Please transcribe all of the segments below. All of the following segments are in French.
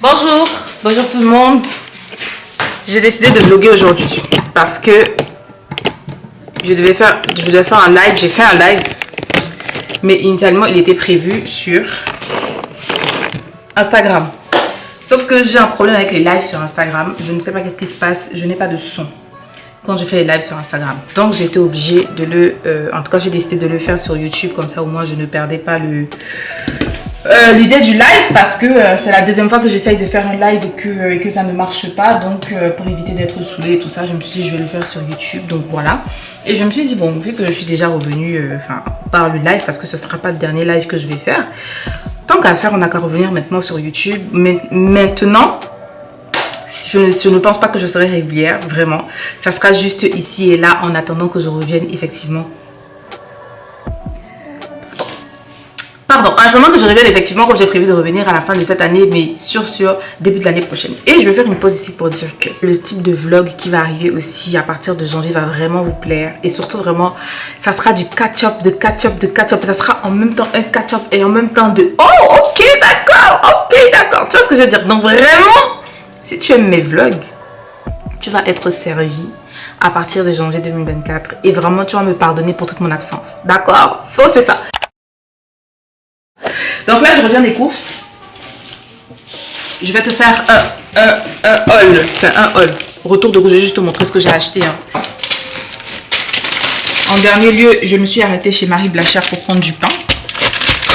Bonjour, bonjour tout le monde. J'ai décidé de vlogger aujourd'hui parce que je devais faire un live. J'ai fait un live, mais initialement il était prévu sur Instagram. Sauf que j'ai un problème avec les lives sur Instagram. Je ne sais pas qu'est-ce qui se passe. Je n'ai pas de son quand je fais les lives sur Instagram. Donc j'ai été obligée de en tout cas j'ai décidé de le faire sur YouTube, comme ça au moins je ne perdais pas l'idée du live, parce que c'est la deuxième fois que j'essaye de faire un live et que ça ne marche pas. Donc pour éviter d'être saoulée et tout ça, je me suis dit je vais le faire sur YouTube. Donc voilà. Et je me suis dit bon, vu que je suis déjà revenue par le live, parce que ce ne sera pas le dernier live que je vais faire, tant qu'à faire, on n'a qu'à revenir maintenant sur YouTube. Mais maintenant, je ne pense pas que je serai régulière, vraiment. Ça sera juste ici et là en attendant que je revienne effectivement. Pardon, en attendant que je revienne effectivement, comme j'ai prévu de revenir à la fin de cette année, mais sur début de l'année prochaine. Et je vais faire une pause ici pour dire que le type de vlog qui va arriver aussi à partir de janvier va vraiment vous plaire. Et surtout vraiment, ça sera du catch-up, de catch-up, de catch-up. Ça sera en même temps un catch-up et en même temps de oh ok d'accord, tu vois ce que je veux dire. Donc vraiment, si tu aimes mes vlogs, tu vas être servi à partir de janvier 2024. Et vraiment, tu vas me pardonner pour toute mon absence. D'accord? So, c'est ça. Donc là, je reviens des courses. Je vais te faire un haul. Enfin, un haul. Retour de gauche, je vais juste te montrer ce que j'ai acheté. Hein. En dernier lieu, je me suis arrêtée chez Marie Blachère pour prendre du pain.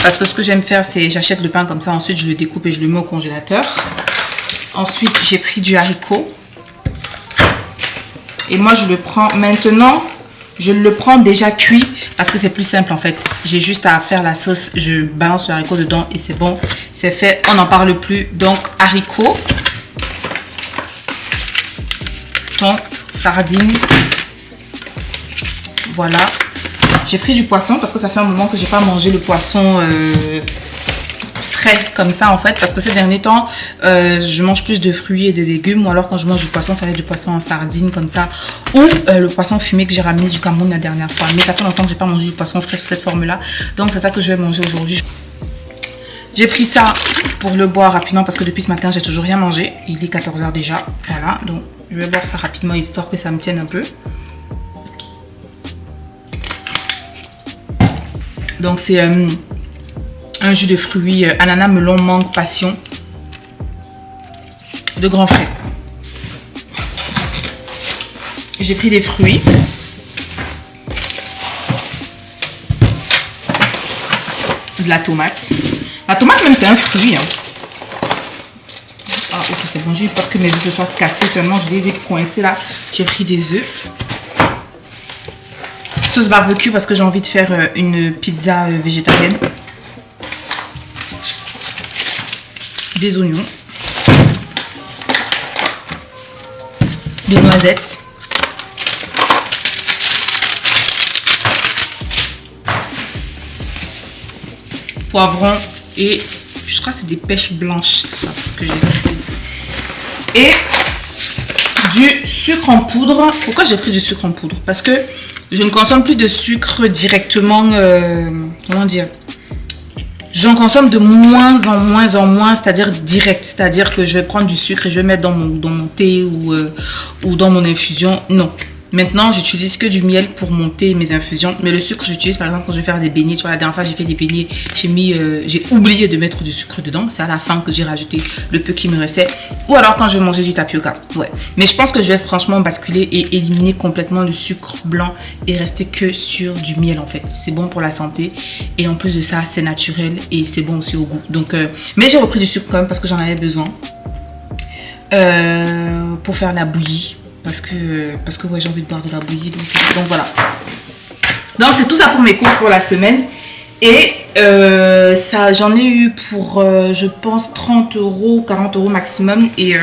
Parce que ce que j'aime faire, c'est j'achète le pain comme ça. Ensuite, je le découpe et je le mets au congélateur. Ensuite, j'ai pris du haricot. Et moi, je le prends maintenant. Je le prends déjà cuit parce que c'est plus simple en fait. J'ai juste à faire la sauce, je balance le haricot dedans et c'est bon. C'est fait, on n'en parle plus. Donc haricot, thon, sardines. Voilà. J'ai pris du poisson parce que ça fait un moment que j'ai pas mangé le poisson frais comme ça en fait, parce que ces derniers temps je mange plus de fruits et de légumes, ou alors quand je mange du poisson, ça va être du poisson en sardine comme ça, ou le poisson fumé que j'ai ramené du Cameroun la dernière fois. Mais ça fait longtemps que j'ai pas mangé du poisson frais sous cette forme là, donc c'est ça que je vais manger aujourd'hui. J'ai pris ça pour le boire rapidement parce que depuis ce matin j'ai toujours rien mangé. Il est 14 h déjà, voilà, donc je vais boire ça rapidement histoire que ça me tienne un peu. Donc c'est un jus de fruits, ananas, melon, mangue, passion, de grands frais. J'ai pris des fruits. De la tomate. La tomate même c'est un fruit. Hein. Ah ok, c'est bon, j'ai eu peur que mes œufs se soient cassés tellement je les ai coincés là. J'ai pris des œufs. Sauce barbecue parce que j'ai envie de faire une pizza végétarienne. Des oignons, des noisettes, poivrons et je crois que c'est des pêches blanches, c'est ça que j'ai pris. Et du sucre en poudre. Pourquoi j'ai pris du sucre en poudre? Parce que je ne consomme plus de sucre directement, comment dire, j'en consomme de moins en moins, c'est-à-dire direct. C'est-à-dire que je vais prendre du sucre et je vais mettre dans mon thé ou dans mon infusion. Non. Maintenant, j'utilise que du miel pour mon thé et mes infusions. Mais le sucre, j'utilise par exemple quand je vais faire des beignets. Tu vois, la dernière fois, j'ai fait des beignets. J'ai oublié de mettre du sucre dedans. C'est à la fin que j'ai rajouté le peu qui me restait. Ou alors quand je vais manger du tapioca. Ouais. Mais je pense que je vais franchement basculer et éliminer complètement le sucre blanc et rester que sur du miel en fait. C'est bon pour la santé. Et en plus de ça, c'est naturel et c'est bon aussi au goût. Donc, mais j'ai repris du sucre quand même parce que j'en avais besoin. Pour faire la bouillie. Parce que ouais, j'ai envie de boire de la bouillie. Donc voilà. Donc c'est tout ça pour mes courses pour la semaine. Et ça, j'en ai eu pour, je pense, 30 €, 40 € maximum. Et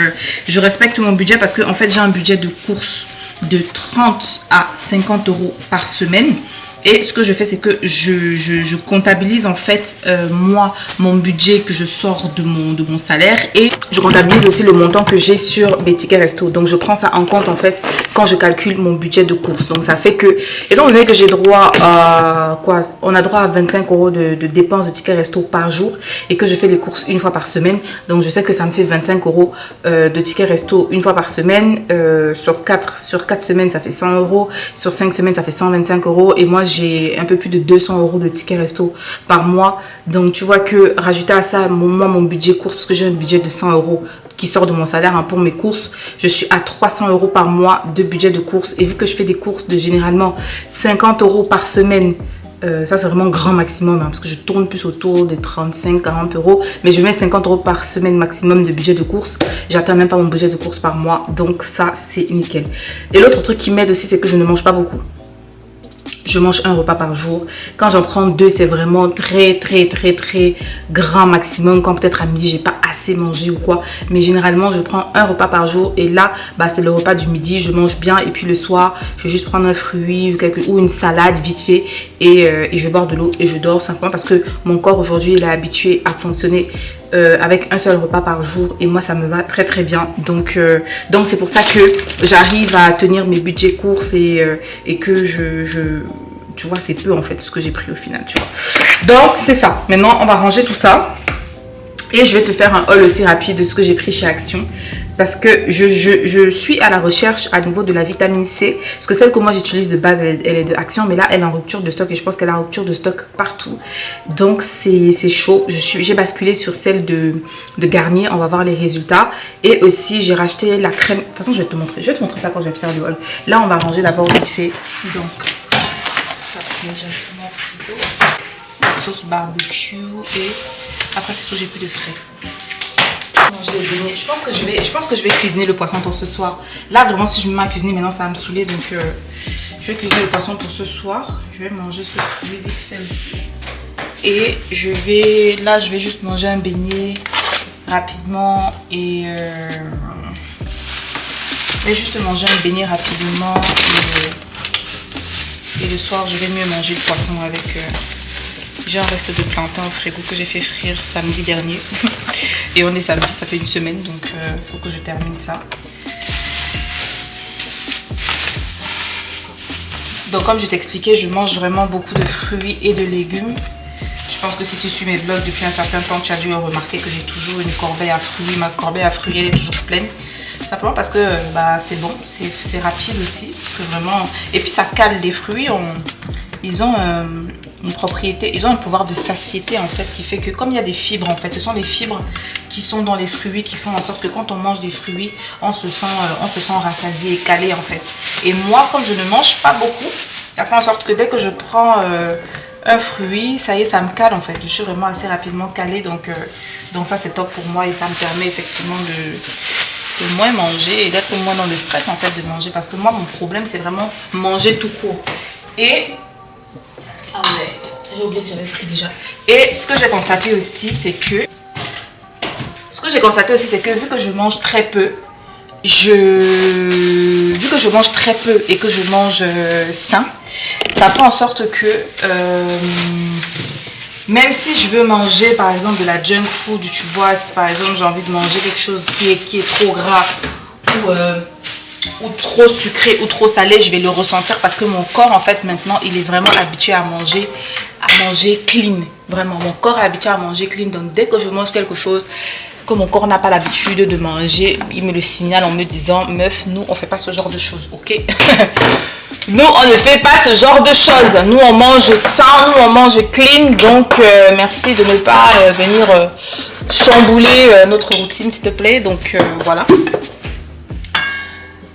je respecte mon budget parce que en fait, j'ai un budget de courses de 30 à 50 € par semaine. Et ce que je fais, c'est que je comptabilise en fait moi mon budget que je sors de mon salaire, et je comptabilise aussi le montant que j'ai sur mes tickets resto. Donc je prends ça en compte en fait quand je calcule mon budget de course. Donc ça fait que, étant donné que j'ai droit à quoi, on a droit à 25 € de dépenses de tickets resto par jour, et que je fais les courses une fois par semaine, donc je sais que ça me fait 25 € de tickets resto une fois par semaine. Sur 4 semaines ça fait 100 €, sur 5 semaines ça fait 125 €, et moi j'ai un peu plus de 200 € de tickets resto par mois. Donc tu vois que rajouter à ça mon budget course, parce que j'ai un budget de 100 € qui sort de mon salaire pour mes courses, je suis à 300 € par mois de budget de course. Et vu que je fais des courses de généralement 50 € par semaine, ça c'est vraiment grand maximum, parce que je tourne plus autour de 35-40 €, mais je mets 50 € par semaine maximum de budget de course. J'atteins même pas mon budget de course par mois, donc ça c'est nickel. Et l'autre truc qui m'aide aussi, c'est que je ne mange pas beaucoup. Je mange un repas par jour. Quand j'en prends 2, c'est vraiment très grand maximum. Quand peut-être à midi j'ai pas assez mangé ou quoi, mais généralement je prends un repas par jour, et là c'est le repas du midi, je mange bien, et puis le soir je vais juste prendre un fruit ou une salade vite fait, et je bois de l'eau et je dors, simplement parce que mon corps aujourd'hui il est habitué à fonctionner avec un seul repas par jour, et moi ça me va très bien. Donc c'est pour ça que j'arrive à tenir mes budgets courses, et que tu vois, c'est peu en fait ce que j'ai pris au final, tu vois. Donc c'est ça. Maintenant on va ranger tout ça, et je vais te faire un haul aussi rapide de ce que j'ai pris chez Action, parce que je suis à la recherche à nouveau de la vitamine C, parce que celle que moi j'utilise de base elle est de Action, mais là elle est en rupture de stock, et je pense qu'elle est en rupture de stock partout. Donc c'est chaud. J'ai basculé sur celle de Garnier. On va voir les résultats. Et aussi j'ai racheté la crème. De toute façon je vais te montrer ça quand je vais te faire le haul. Là on va ranger d'abord vite fait. Donc ça je mets directement au frigo. La sauce barbecue, et après c'est tout, j'ai plus de frais. Manger les beignets. Je pense que je vais cuisiner le poisson pour ce soir. Là vraiment si je me mets à cuisiner maintenant ça va me saouler, donc je vais cuisiner le poisson pour ce soir. Je vais manger ce fruit vite fait aussi. Et je vais juste manger un beignet rapidement, et je vais juste manger un beignet rapidement, et le soir je vais mieux manger le poisson avec j'ai un reste de plantain au frigo que j'ai fait frire samedi dernier. Et on est samedi, ça fait une semaine, donc il faut que je termine ça. Donc comme je t'expliquais, je mange vraiment beaucoup de fruits et de légumes. Je pense que si tu suis mes vlogs depuis un certain temps, tu as dû remarquer que j'ai toujours une corbeille à fruits. Ma corbeille à fruits elle est toujours pleine. Simplement parce que c'est bon, c'est rapide aussi. Que vraiment... Et puis ça cale les fruits. Ils ont une propriété, ils ont un pouvoir de satiété en fait, qui fait que comme il y a des fibres en fait, ce sont des fibres qui sont dans les fruits, qui font en sorte que quand on mange des fruits, on se sent rassasié et calé en fait. Et moi, comme je ne mange pas beaucoup, ça fait en sorte que dès que je prends un fruit, ça y est, ça me cale en fait. Je suis vraiment assez rapidement calée, donc ça c'est top pour moi, et ça me permet effectivement de moins manger et d'être moins dans le stress en fait de manger, parce que moi mon problème c'est vraiment manger tout court. Et ah ouais, j'ai oublié que j'avais pris déjà. Et ce que j'ai constaté aussi, c'est que vu que je mange très peu, et que je mange sain, ça fait en sorte que même si je veux manger par exemple de la junk food, tu vois, si par exemple j'ai envie de manger quelque chose qui est trop gras ou trop sucré ou trop salé, je vais le ressentir, parce que mon corps en fait maintenant il est vraiment habitué à manger clean. Vraiment mon corps est habitué à manger clean, donc dès que je mange quelque chose que mon corps n'a pas l'habitude de manger, il me le signale en me disant: meuf, nous on fait pas ce genre de choses, ok? Nous on ne fait pas ce genre de choses, nous on mange sain, nous on mange clean, donc merci de ne pas venir chambouler notre routine s'il te plaît. Donc voilà.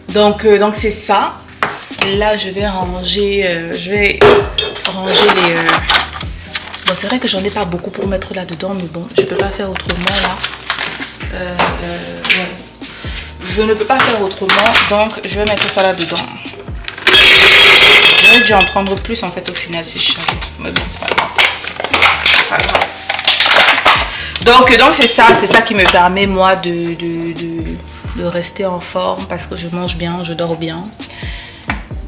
Donc c'est ça. Là je vais ranger les... Bon, c'est vrai que j'en ai pas beaucoup pour mettre là dedans, mais bon, je peux pas faire autrement là. Ouais. Je ne peux pas faire autrement, donc je vais mettre ça là dedans. J'aurais dû en prendre plus en fait au final, c'est chiant, mais bon c'est pas grave. Donc c'est ça qui me permet moi de rester en forme, parce que je mange bien, je dors bien.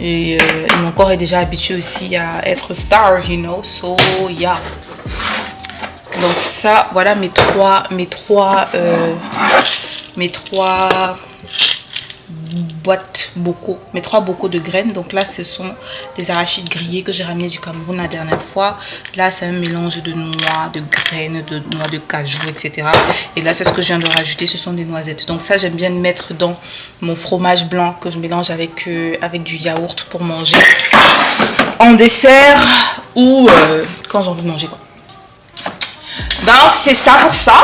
Et mon corps est déjà habitué aussi à être starved, you know, so yeah. Donc ça, voilà mes trois boîtes bocaux, mes 3 bocaux de graines. Donc là, ce sont des arachides grillés que j'ai ramenés du Cameroun la dernière fois. Là, c'est un mélange de noix, de graines, de noix de cajou, etc. Et là, c'est ce que je viens de rajouter, ce sont des noisettes. Donc ça, j'aime bien le mettre dans mon fromage blanc que je mélange avec du yaourt pour manger en dessert ou quand j'ai envie de manger, quoi. Donc c'est ça pour ça.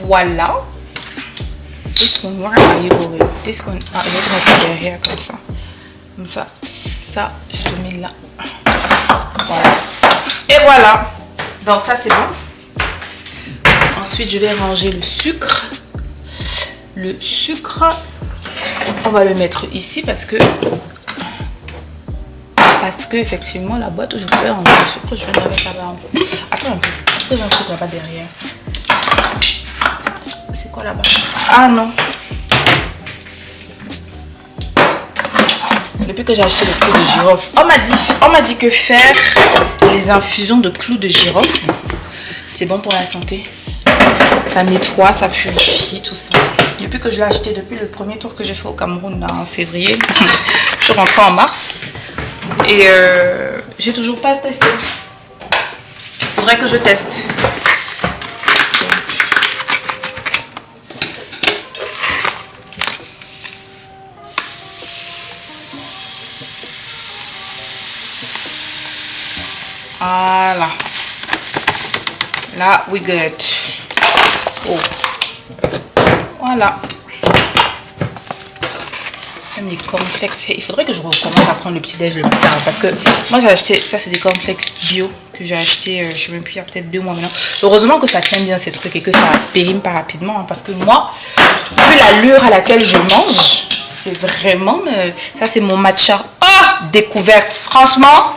Voilà. This one, where are you going? This one, je vais te mettre derrière comme ça. Comme ça, ça, je te mets là. Voilà. Et voilà. Donc ça c'est bon. Ensuite je vais ranger le sucre. Le sucre, on va le mettre ici parce que effectivement la boîte où je pouvais ranger le sucre, je vais la mettre là-bas. Attends un peu, est-ce que j'ai un truc là-bas derrière? C'est quoi là-bas? Ah non. Depuis que j'ai acheté le clou de girofle, on m'a dit que faire les infusions de clous de girofle, c'est bon pour la santé. Ça nettoie, ça purifie, tout ça. Depuis que je l'ai acheté, depuis le premier tour que j'ai fait au Cameroun là, en février, je suis rentrée en mars. Et j'ai toujours pas testé. Faudrait que je teste. Voilà. Là, we good. Oh. Voilà. Même les cornflakes. Il faudrait que je recommence à prendre le petit déj le plus tard. Parce que moi, j'ai acheté... Ça, c'est des cornflakes bio que j'ai acheté, je sais même plus, il y a peut-être 2 mois maintenant. Heureusement que ça tient bien ces trucs et que ça périme pas rapidement. Hein, parce que moi, vu l'allure à laquelle je mange, c'est vraiment... ça, c'est mon matcha. Ah, découverte. Franchement...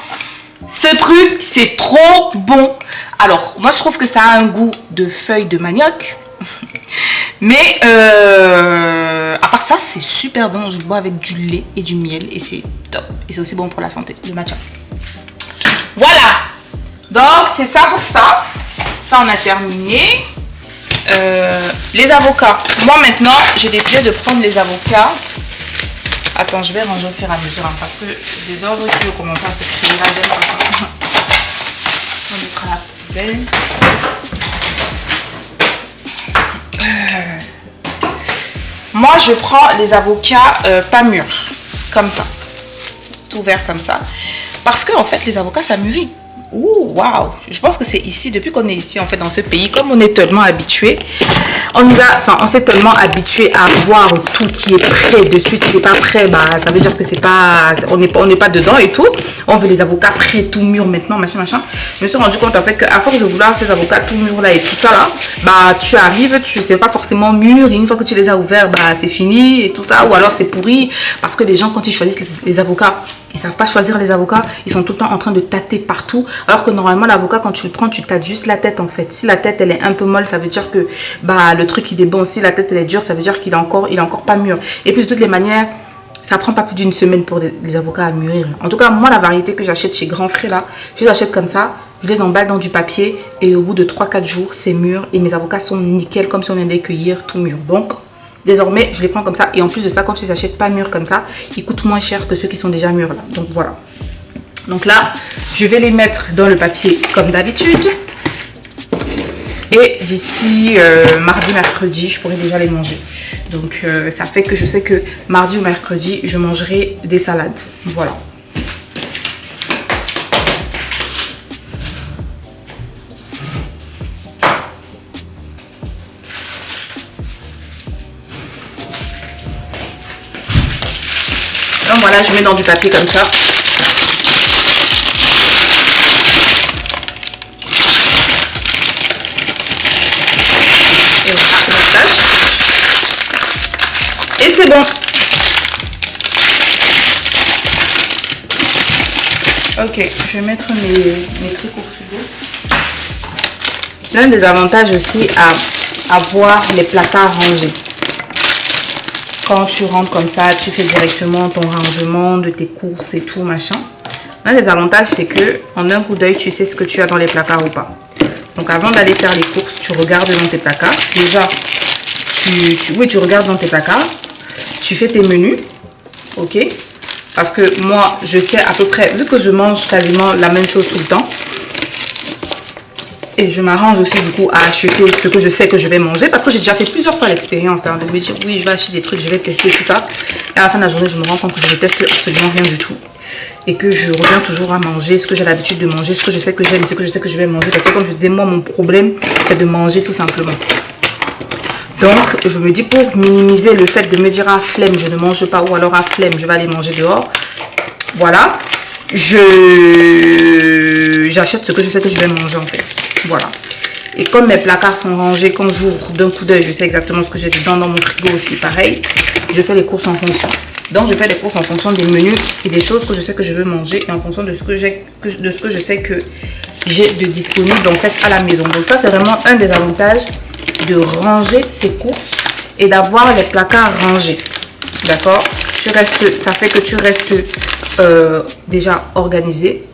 Ce truc, c'est trop bon. Alors, moi, je trouve que ça a un goût de feuilles de manioc. Mais, à part ça, c'est super bon. Je bois avec du lait et du miel. Et c'est top. Et c'est aussi bon pour la santé, le matcha. Voilà. Donc, c'est ça pour ça. Ça, on a terminé. Les avocats. Moi, maintenant, j'ai décidé de prendre les avocats. Attends, je vais ranger au fur et à mesure, hein, parce que des ordres qui vont commencer à se créer là, j'aime pas ça. On mettra la poubelle. Moi, je prends les avocats pas mûrs, comme ça, tout vert comme ça, parce que en fait, les avocats, ça mûrit. Ouh, waouh! Je pense que c'est ici, depuis qu'on est ici, en fait, dans ce pays, comme on est tellement habitué, on s'est tellement habitué à voir tout qui est prêt de suite. Si c'est pas prêt, bah, ça veut dire que c'est pas, on n'est pas dedans et tout. On veut des avocats prêts, tout mûrs maintenant, machin, machin. Je me suis rendu compte, en fait, qu'à force de vouloir ces avocats tout mûrs là et tout ça là, bah, tu arrives, tu sais pas forcément mûr, et une fois que tu les as ouverts, bah, c'est fini et tout ça, ou alors c'est pourri, parce que les gens, quand ils choisissent les avocats, ils savent pas choisir les avocats, ils sont tout le temps en train de tâter partout. Alors que normalement, l'avocat, quand tu le prends, tu tâtes juste la tête en fait. Si la tête elle est un peu molle, ça veut dire que bah, le truc il est bon. Si la tête elle est dure, ça veut dire qu'il est encore pas mûr. Et puis de toutes les manières, ça prend pas plus d'une semaine pour les avocats à mûrir. En tout cas, moi, la variété que j'achète chez Grand Frais là, je les achète comme ça. Je les emballe dans du papier et au bout de 3-4 jours, c'est mûr. Et mes avocats sont nickel, comme si on allait cueillir tout mûr. Donc, désormais, je les prends comme ça. Et en plus de ça, quand tu les achètes pas mûrs comme ça, ils coûtent moins cher que ceux qui sont déjà mûrs là. Donc voilà. Donc là, je vais les mettre dans le papier comme d'habitude. Et d'ici mardi, mercredi, je pourrai déjà les manger. Donc ça fait que je sais que mardi ou mercredi, je mangerai des salades. Voilà. Donc voilà, je mets dans du papier comme ça. Et voilà, je l'attache. Et c'est bon. Ok, je vais mettre mes trucs au frigo. L'un des avantages aussi à avoir les placards rangés. quand tu rentres comme ça, tu fais directement ton rangement de tes courses et tout, machin. L'un des avantages, c'est que en un coup d'œil, tu sais ce que tu as dans les placards ou pas. Donc, avant d'aller faire les courses, tu regardes dans tes placards. Déjà, tu regardes dans tes placards. Tu fais tes menus, ok? Parce que moi, je sais à peu près, vu que je mange quasiment la même chose tout le temps, et je m'arrange aussi du coup à acheter ce que je sais que je vais manger, parce que j'ai déjà fait plusieurs fois l'expérience hein, de me dire oui, je vais acheter des trucs, je vais tester tout ça. Et à la fin de la journée, je me rends compte que je ne teste absolument rien du tout. Et que je reviens toujours à manger ce que j'ai l'habitude de manger, ce que je sais que j'aime, ce que je sais que je vais manger. Parce que comme je disais, moi, mon problème, c'est de manger tout simplement. Donc, je me dis pour minimiser le fait de me dire ah flemme, je ne mange pas, ou alors ah flemme, je vais aller manger dehors. Voilà, j'achète ce que je sais que je vais manger en fait. Voilà. Et comme mes placards sont rangés, quand j'ouvre d'un coup d'œil, je sais exactement ce que j'ai dedans dans mon frigo aussi, pareil. Je fais les courses en fonction. Donc, je fais les courses en fonction des menus et des choses que je sais que je veux manger et en fonction de ce que je sais que j'ai de disponible en fait à la maison. Donc, ça, c'est vraiment un des avantages de ranger ses courses et d'avoir les placards rangés. D'accord? Ça fait que tu restes déjà organisé.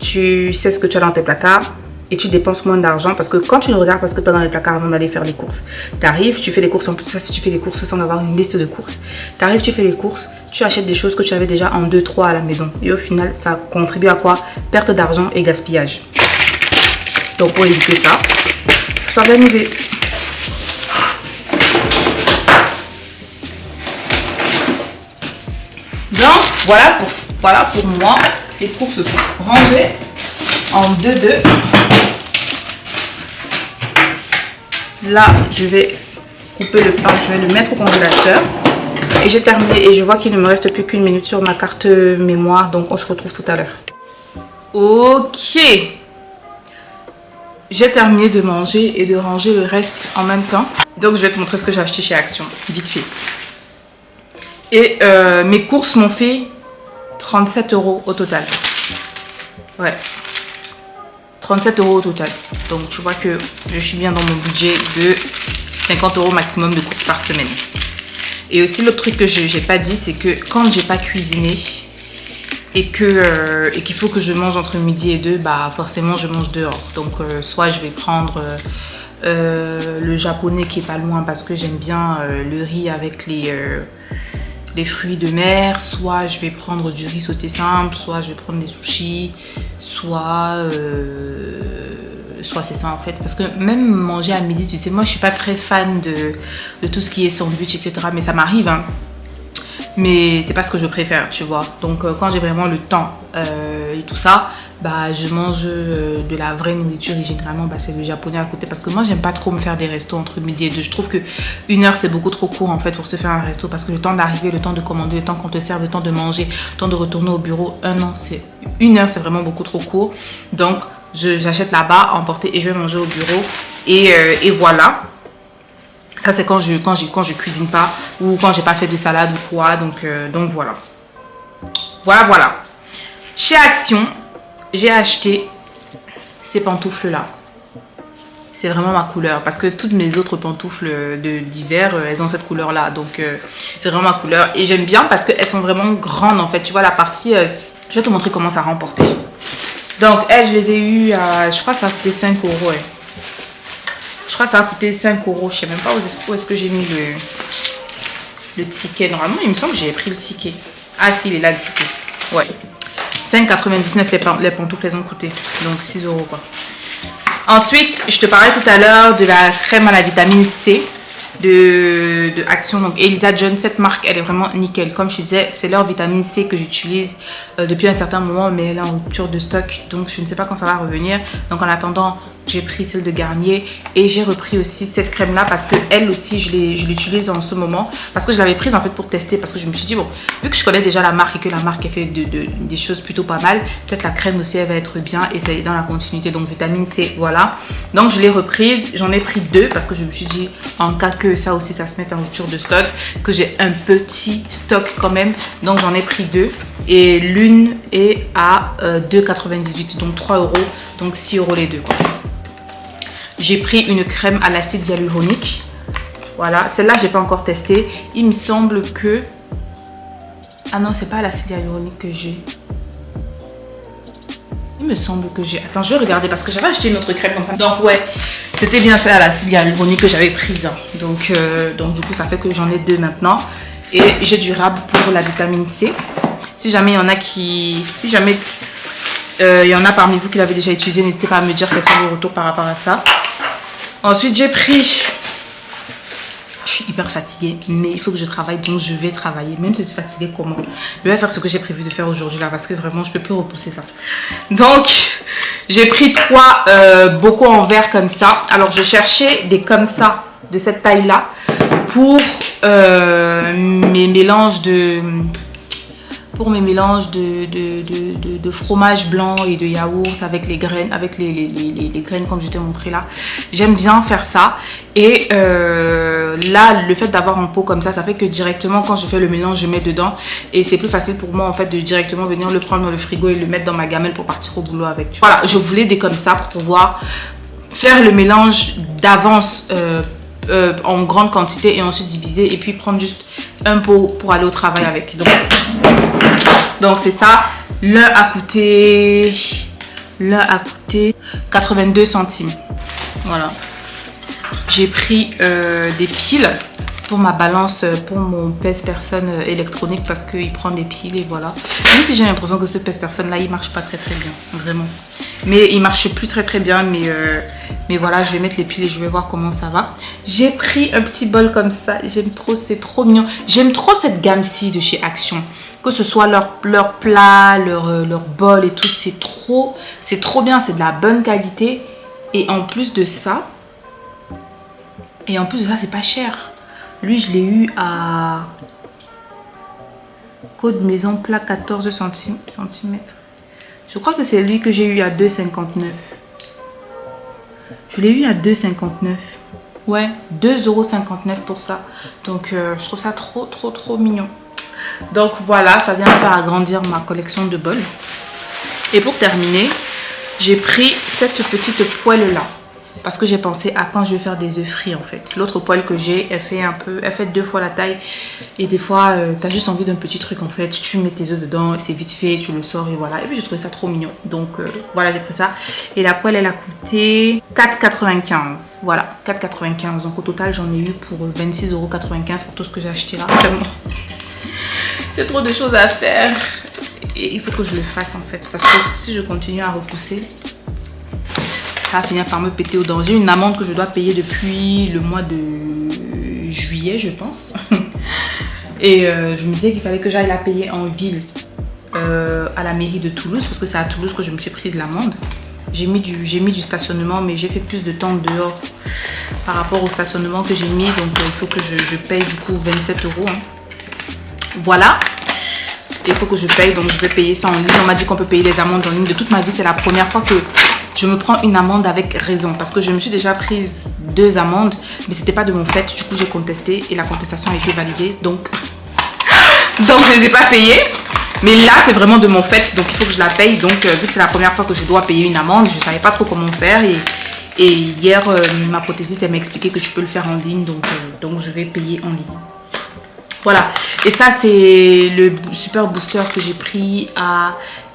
Tu sais ce que tu as dans tes placards. Et tu dépenses moins d'argent parce que quand tu ne regardes pas ce que tu as dans les placards avant d'aller faire les courses, tu arrives, tu fais les courses, en plus ça si tu fais les courses sans avoir une liste de courses, tu arrives, tu fais les courses, tu achètes des choses que tu avais déjà en 2-3 à la maison et au final ça contribue à quoi? Perte d'argent et gaspillage. Donc pour éviter ça, il faut s'organiser. Donc voilà pour moi, les courses sont rangées en 2-2. Là, je vais couper le pain, je vais le mettre au congélateur. Et j'ai terminé et je vois qu'il ne me reste plus qu'une minute sur ma carte mémoire. Donc, on se retrouve tout à l'heure. Ok. J'ai terminé de manger et de ranger le reste en même temps. Donc, je vais te montrer ce que j'ai acheté chez Action, vite fait. Et mes courses m'ont fait 37 € au total. Ouais. 37 € au total. Donc, tu vois que je suis bien dans mon budget de 50 € maximum de courses par semaine. Et aussi, l'autre truc que je n'ai pas dit, c'est que quand j'ai pas cuisiné et qu'il faut que je mange entre midi et 2, bah forcément, je mange dehors. Donc, soit je vais prendre le japonais qui est pas loin parce que j'aime bien le riz avec les fruits de mer, soit je vais prendre du riz sauté simple, soit je vais prendre des sushis, soit c'est ça en fait. Parce que même manger à midi, tu sais, moi je suis pas très fan de tout ce qui est sandwich, etc. Mais ça m'arrive, hein. Mais c'est pas ce que je préfère, tu vois. Donc quand j'ai vraiment le temps et tout ça, bah je mange de la vraie nourriture et généralement bah, c'est le japonais à côté parce que moi j'aime pas trop me faire des restos entre midi et 2. Je trouve que 1 heure c'est beaucoup trop court en fait pour se faire un resto parce que le temps d'arriver, le temps de commander, le temps qu'on te serve, le temps de manger, le temps de retourner au bureau, 1 an c'est 1 heure, c'est vraiment beaucoup trop court. Donc j'achète là-bas à emporter et je vais manger au bureau et voilà. Ça c'est quand je cuisine pas ou quand j'ai pas fait de salade ou quoi. Donc voilà. Voilà. Chez Action, j'ai acheté ces pantoufles là. C'est vraiment ma couleur parce que toutes mes autres pantoufles d'hiver, elles ont cette couleur là. Donc c'est vraiment ma couleur et j'aime bien parce qu'elles sont vraiment grandes en fait. Tu vois la partie, je vais te montrer comment ça remporter. Donc elles, je les ai eues à, je crois que ça a coûté 5 €. Ouais. Je crois que ça a coûté 5 €. Je sais même pas où est-ce que j'ai mis le ticket. Normalement, il me semble que j'ai pris le ticket. Ah si, il est là le ticket. Ouais. 5,99 les pantoufles, elles ont coûté. Donc 6 € quoi. Ensuite, je te parlais tout à l'heure de la crème à la vitamine C de Action. Donc Elisa John, cette marque, elle est vraiment nickel. Comme je te disais, c'est leur vitamine C que j'utilise depuis un certain moment, mais elle est en rupture de stock. Donc je ne sais pas quand ça va revenir. Donc en attendant, j'ai pris celle de Garnier et j'ai repris aussi cette crème là parce que elle aussi je l'utilise en ce moment parce que je l'avais prise en fait pour tester parce que je me suis dit bon, vu que je connais déjà la marque et que la marque a fait des choses plutôt pas mal, peut-être la crème aussi elle va être bien et c'est dans la continuité. Donc vitamine C, voilà. Donc je l'ai reprise, j'en ai pris 2 parce que je me suis dit en cas que ça aussi ça se mette en rupture de stock, que j'ai un petit stock quand même. Donc j'en ai pris 2 et l'une est à 2,98 donc 3 €, donc 6 € les deux quoi. J'ai pris une crème à l'acide hyaluronique Voilà, celle-là, j'ai pas encore testé. Il me semble que... Ah non, c'est pas l'acide hyaluronique que j'ai. Il me semble que j'ai... Attends, je vais regarder parce que j'avais acheté une autre crème comme ça. Donc ouais, c'était bien ça, l'acide hyaluronique que j'avais prise. Donc du coup, ça fait que j'en ai 2 maintenant. Et j'ai du rab pour la vitamine C. Si jamais il y en a qui... Si jamais il y en a parmi vous qui l'avaient déjà utilisé, n'hésitez pas à me dire quels sont vos retours par rapport à ça. Ensuite, j'ai pris... Je suis hyper fatiguée, mais il faut que je travaille, donc je vais travailler. Même si je suis fatiguée, comment? Je vais faire ce que j'ai prévu de faire aujourd'hui là, parce que vraiment, je peux plus repousser ça. Donc, j'ai pris 3 bocaux en verre comme ça. Alors, je cherchais des comme ça, de cette taille-là, pour mes mélanges de... Pour mes mélanges de fromage blanc et de yaourt avec les graines, avec les graines comme je t'ai montré là. J'aime bien faire ça. Et là, le fait d'avoir un pot comme ça fait que directement quand je fais le mélange, je mets dedans. Et c'est plus facile pour moi en fait de directement venir le prendre dans le frigo et le mettre dans ma gamelle pour partir au boulot avec. Voilà, je voulais des comme ça pour pouvoir faire le mélange d'avance en grande quantité et ensuite diviser et puis prendre juste un pot pour aller au travail avec. Donc c'est ça. L'un a coûté 82 centimes. Voilà. J'ai pris des piles pour ma balance, pour mon pèse-personne électronique parce qu'il prend des piles et voilà. Même si j'ai l'impression que ce pèse-personne là il marche pas très bien, vraiment. Mais il marche plus très bien, mais voilà, je vais mettre les piles et je vais voir comment ça va. J'ai pris un petit bol comme ça, j'aime trop, c'est trop mignon. J'aime trop cette gamme-ci de chez Action. Que ce soit leur plat, leur bol et tout, c'est trop bien, c'est de la bonne qualité. Et en plus de ça, c'est pas cher. Lui, je l'ai eu à Côte Maison plat 14 centimètres. Je crois que c'est lui que j'ai eu à 2,59. Je l'ai eu à 2,59. Ouais, 2,59 € pour ça. Donc, je trouve ça trop mignon. Donc, voilà, ça vient faire agrandir ma collection de bols. Et pour terminer, j'ai pris cette petite poêle-là. Parce que j'ai pensé à quand je vais faire des œufs frits en fait. L'autre poêle que j'ai, elle fait 2 fois la taille. Et des fois, tu as juste envie d'un petit truc en fait. Tu mets tes œufs dedans, c'est vite fait, tu le sors et voilà. Et puis j'ai trouvé ça trop mignon. Donc voilà, j'ai pris ça. Et la poêle, elle a coûté 4,95 €. Voilà, 4,95 €. Donc au total, j'en ai eu pour 26,95 € pour tout ce que j'ai acheté là. Tellement. J'ai trop de choses à faire. Et il faut que je le fasse en fait. Parce que si je continue à repousser... ça va finir par me péter aux dents. J'ai une amende que je dois payer depuis le mois de juillet, je pense. Et je me disais qu'il fallait que j'aille la payer en ville, à la mairie de Toulouse, parce que c'est à Toulouse que je me suis prise l'amende. J'ai mis du stationnement, mais j'ai fait plus de temps dehors par rapport au stationnement que j'ai mis. Donc il faut que je paye du coup 27 €. Hein. Voilà. Il faut que je paye, donc je vais payer ça en ligne. On m'a dit qu'on peut payer les amendes en ligne. De toute ma vie, c'est la première fois que je me prends une amende avec raison. Parce que je me suis déjà prise 2 amendes, mais c'était pas de mon fait. Du coup, j'ai contesté et la contestation a été validée. Donc je les ai pas payées. Mais là, c'est vraiment de mon fait. Donc, il faut que je la paye. Donc, vu que c'est la première fois que je dois payer une amende, je savais pas trop comment faire. Et hier, ma prothésiste, elle m'a expliqué que tu peux le faire en ligne. Donc je vais payer en ligne. Voilà, et ça c'est le super booster que j'ai pris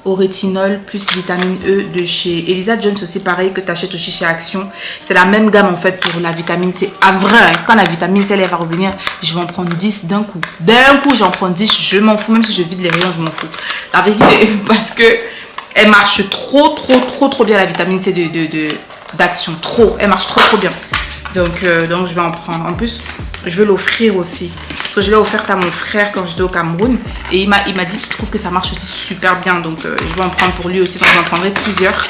au rétinol plus vitamine E de chez Elisa Jones aussi, pareil, que tu achètes aussi chez Action. C'est la même gamme en fait pour la vitamine C. À vrai, quand la vitamine C elle va revenir, je vais en prendre 10 d'un coup. D'un coup j'en prends 10, je m'en fous, même si je vide les rayons, je m'en fous. La vérité, parce que elle marche trop bien la vitamine C d'Action, trop, elle marche trop bien. Donc je vais en prendre. En plus, je vais l'offrir aussi. Parce que je l'ai offerte à mon frère quand j'étais au Cameroun. Et il m'a dit qu'il trouve que ça marche aussi super bien. Donc je vais en prendre pour lui aussi. Donc j'en prendrai plusieurs.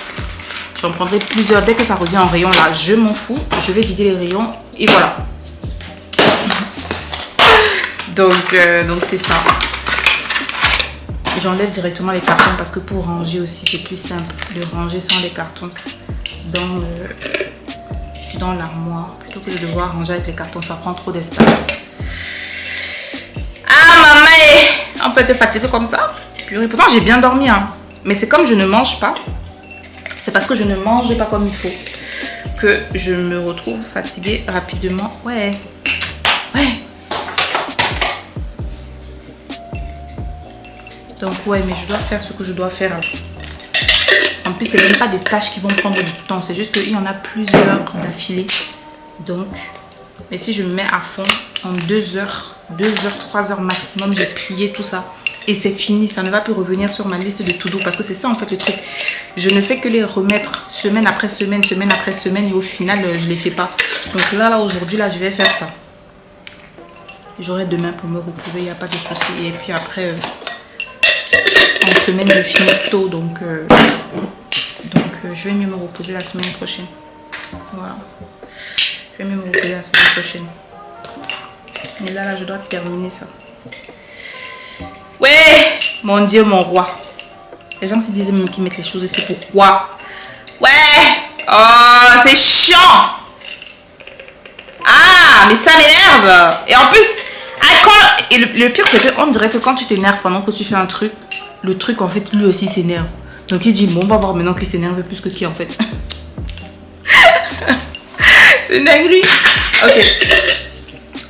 J'en prendrai plusieurs. Dès que ça revient en rayon là, je m'en fous. Je vais vider les rayons. Et voilà. Donc c'est ça. J'enlève directement les cartons parce que pour ranger aussi, c'est plus simple de ranger sans les cartons dans l'armoire plutôt que de devoir ranger avec les cartons, ça prend trop d'espace. Ah maman, on peut te fatiguer comme ça. Purée, pourtant j'ai bien dormi hein. Mais c'est comme je ne mange pas, c'est parce que je ne mange pas comme il faut que je me retrouve fatiguée rapidement. Ouais, Ouais. Donc ouais, mais je dois faire ce que je dois faire. En plus, c'est même pas des tâches qui vont prendre du temps. C'est juste qu'il y en a plusieurs d'affilée. Donc, mais si je me mets à fond, en 2 heures, 3 heures maximum, j'ai plié tout ça. Et c'est fini. Ça ne va plus revenir sur ma liste de to-do. Parce que c'est ça en fait le truc. Je ne fais que les remettre semaine après semaine, semaine après semaine. Et au final, je ne les fais pas. Donc là aujourd'hui, là, je vais faire ça. J'aurai demain pour me reposer. Il n'y a pas de souci. Et puis après... en semaine je finis tôt, donc je vais mieux me reposer la semaine prochaine. Voilà, je vais mieux me reposer la semaine prochaine. Mais là je dois terminer ça. Ouais, mon Dieu, mon roi. Les gens se disent même qu'ils mettent les choses ici, pourquoi? Ouais, oh c'est chiant. Ah mais ça m'énerve. Et en plus et le pire c'est qu'on dirait que quand tu t'énerves pendant que tu fais un truc, le truc en fait lui aussi s'énerve. Donc il dit bon, on va voir maintenant qu'il s'énerve plus que qui en fait. C'est une dinguerie.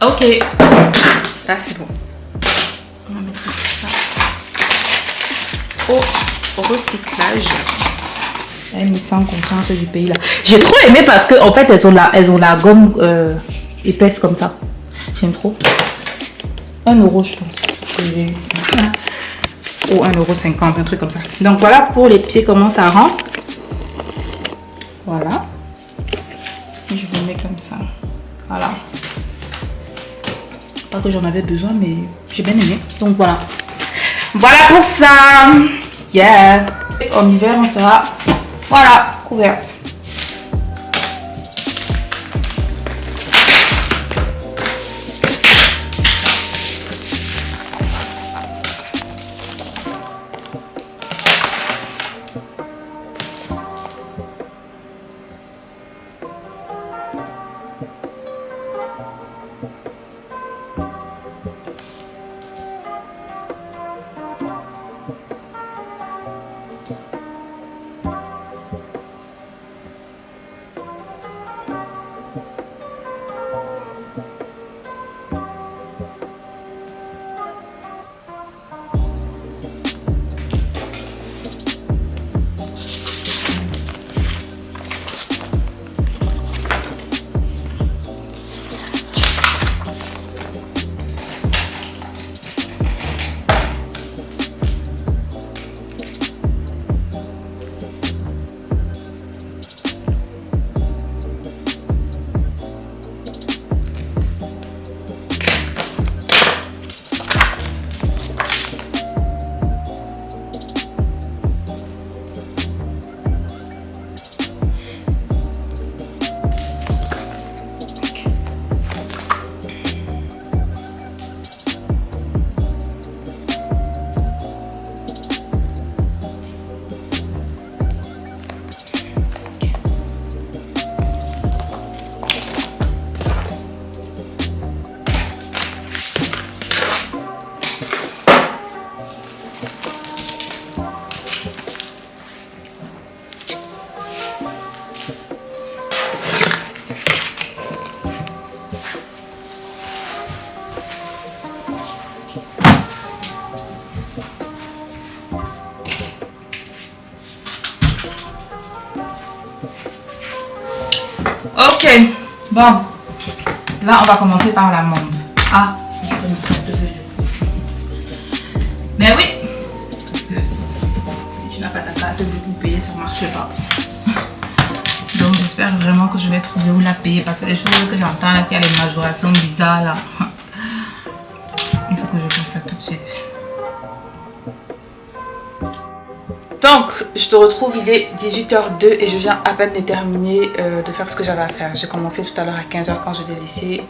Ok. Là c'est bon. On va mettre tout ça au recyclage. Elle me sent confiance du pays là. J'ai trop aimé parce que en fait elles ont la gomme épaisse comme ça. J'aime trop. 1 euro je pense. Je les ai eu. Ou 1,50 €, un truc comme ça. Donc voilà pour les pieds, comment ça rend. Voilà. Et je le mets comme ça. Voilà. Pas que j'en avais besoin, mais j'ai bien aimé. Donc voilà. Voilà pour ça. Yeah. En hiver, on sera, voilà, couverte. Ok, bon, là on va commencer par l'amande. Ah, je peux me faire deux du coup. Mais oui, parce que si tu n'as pas ta carte de vous payer, ça ne marche pas. Donc j'espère vraiment que je vais trouver où la payer parce que les choses que j'entends là, qu'il y a les majorations bizarres là. Il faut que je fasse ça tout de suite. Donc, je te retrouve, il est 18h02 et je viens à peine de terminer de faire ce que j'avais à faire. J'ai commencé tout à l'heure à 15h quand je t'ai laissé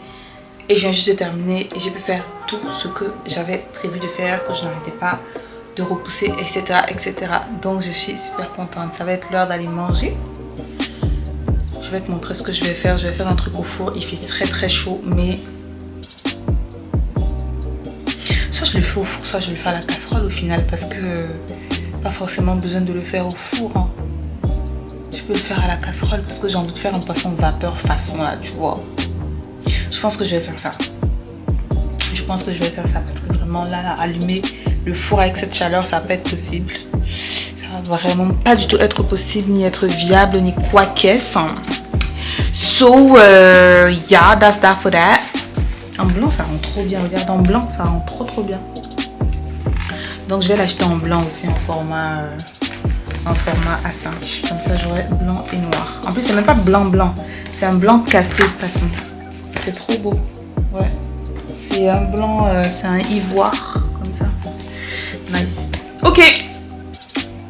et je viens juste de terminer et j'ai pu faire tout ce que j'avais prévu de faire, que je n'arrêtais pas de repousser, etc., etc. Donc, je suis super contente. Ça va être l'heure d'aller manger. Je vais te montrer ce que je vais faire. Je vais faire un truc au four. Il fait très très chaud, mais soit je le fais au four, soit je le fais à la casserole au final parce que pas forcément besoin de le faire au four. Hein. Je peux le faire à la casserole parce que j'ai envie de faire un poisson vapeur façon là, tu vois. Je pense que je vais faire ça. pense que je vais faire ça parce que vraiment là, allumer le four avec cette chaleur, ça va pas être possible. Ça va vraiment pas du tout être possible, ni être viable, ni quoi qu'est-ce. So, yeah, that's that for that. En blanc, ça rend trop bien. Regarde, en blanc, ça rend trop bien. Donc, je vais l'acheter en blanc aussi, en format A5. Comme ça, j'aurai blanc et noir. En plus, c'est même pas blanc. C'est un blanc cassé de toute façon. C'est trop beau. Ouais. C'est un blanc, c'est un ivoire, comme ça. Nice. Ok.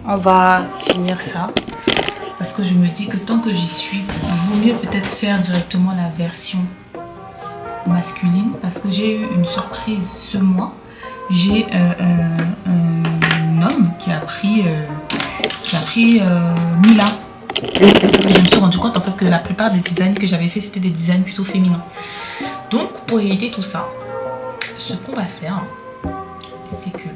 On va finir ça. Parce que je me dis que tant que j'y suis, il vaut mieux peut-être faire directement la version masculine. Parce que j'ai eu une surprise ce mois. J'ai un homme qui a pris Mila. Et je me suis rendu compte en fait que la plupart des designs que j'avais fait, c'était des designs plutôt féminins. Donc pour éviter tout ça, ce qu'on va faire, c'est que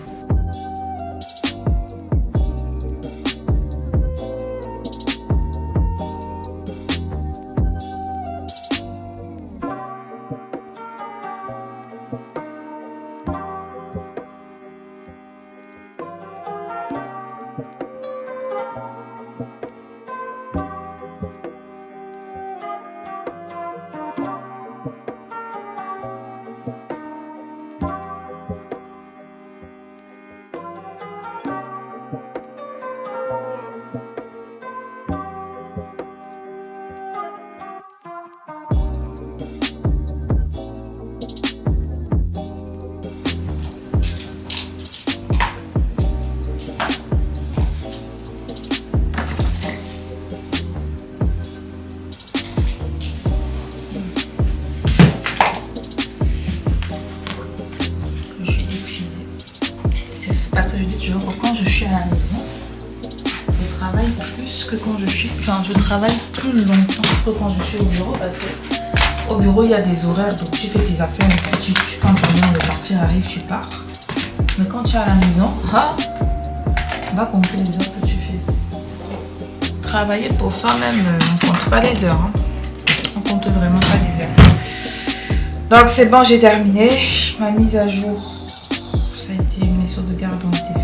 quand je suis à la maison, je travaille plus que quand je suis... Enfin, je travaille plus longtemps que quand je suis au bureau parce que au bureau, il y a des horaires. Donc, tu fais tes affaires et puis quand le moment de partir arrive, tu pars. Mais quand tu es à la maison, on va compter les heures que tu fais. Travailler pour soi-même, on ne compte pas les heures. On ne compte vraiment pas les heures. Donc, c'est bon, j'ai terminé. Ma mise à jour, ça a été... Mes sauvegardes ont été faites.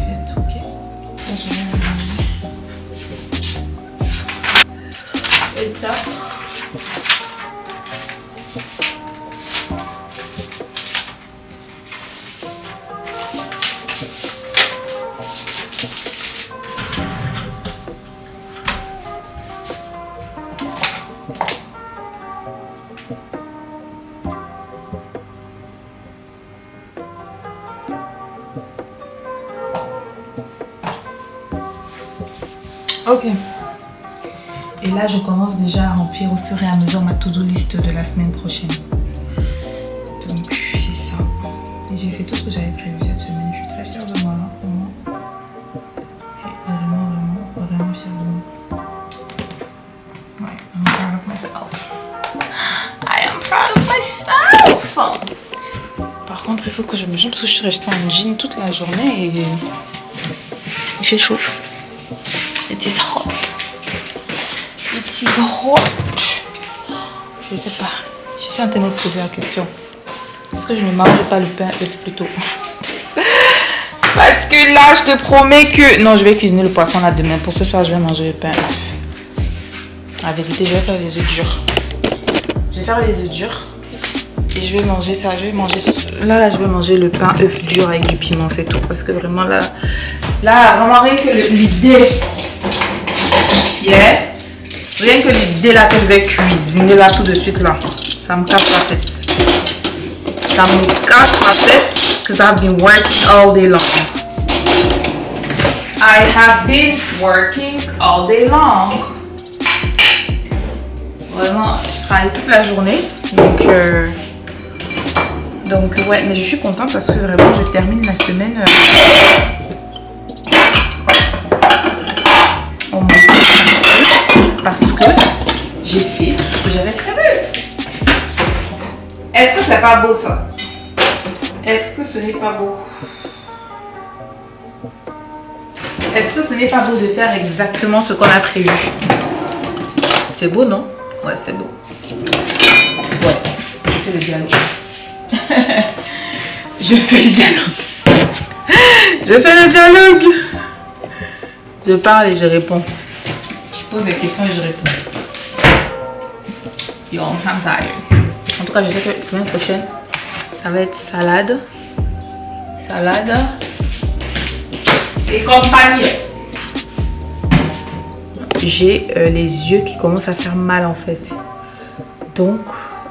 Ok. Et là, je commence déjà à remplir au fur et à mesure ma to-do list de la semaine prochaine. Donc, c'est ça. Et j'ai fait tout ce que j'avais prévu cette semaine. Je suis très fière de moi. Je suis vraiment fière de moi. Ouais, I'm proud of myself. I am proud of myself. Par contre, il faut que je me change parce que je suis restée en jean toute la journée et il fait chaud. It is hot. It is hot. Je sais pas. Je suis en train de me poser la question. Est-ce que je ne mange pas le pain œuf plutôt? Parce que là, je te promets que... Non, je vais cuisiner le poisson là demain. Pour ce soir, je vais manger le pain œuf. La vérité, je vais faire les œufs durs. Je vais faire les œufs durs. Et je vais manger ça. Je vais manger... Là, je vais manger le pain œuf dur avec du piment, c'est tout. Parce que vraiment, là, vraiment, rien que l'idée... Yeah. Rien que l'idée là que je vais cuisiner là tout de suite là, ça me casse la tête. Ça me casse la tête because I've been working all day long. I have been working all day long. Vraiment, je travaille toute la journée. Donc ouais, mais je suis contente parce que vraiment je termine la semaine. Parce que j'ai fait tout ce que j'avais prévu. Est-ce que c'est pas beau ça? Est-ce que ce n'est pas beau? Est-ce que ce n'est pas beau de faire exactement ce qu'on a prévu? C'est beau, non? Ouais, c'est beau. Ouais, je fais le dialogue. Je fais le dialogue. Je fais le dialogue. Je parle et je réponds. Je pose des questions et je réponds. Yo, I'm tired. En tout cas, je sais que la semaine prochaine, ça va être salade. Salade. Et compagnie. J'ai les yeux qui commencent à faire mal en fait. Donc,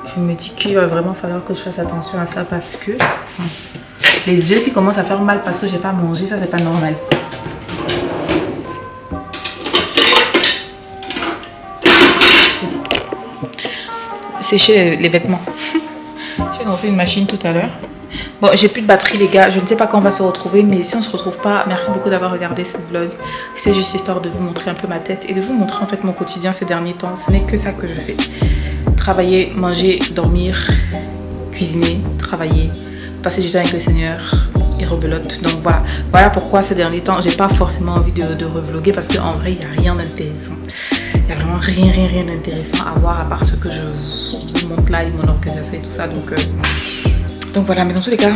je me dis qu'il va vraiment falloir que je fasse attention à ça parce que les yeux qui commencent à faire mal parce que j'ai pas mangé, ça c'est pas normal. Sécher les vêtements. J'ai lancé une machine tout à l'heure. Bon, j'ai plus de batterie les gars, je ne sais pas quand on va se retrouver, mais si on se retrouve pas, merci beaucoup d'avoir regardé ce vlog. C'est juste histoire de vous montrer un peu ma tête et de vous montrer en fait mon quotidien ces derniers temps. Ce n'est que ça que je fais. Travailler, manger, dormir, cuisiner, travailler, passer du temps avec le Seigneur et rebelote. Donc voilà, voilà pourquoi ces derniers temps, j'ai pas forcément envie de revlogger parce qu'en vrai, il n'y a rien d'intéressant. Il n'y a vraiment rien d'intéressant à voir à part ce que je vous montre là et mon organisation et tout ça. Donc voilà, mais dans tous les cas,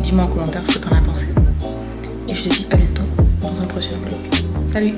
dis-moi en commentaire ce que tu en as pensé. Et je te dis à bientôt dans un prochain vlog. Salut!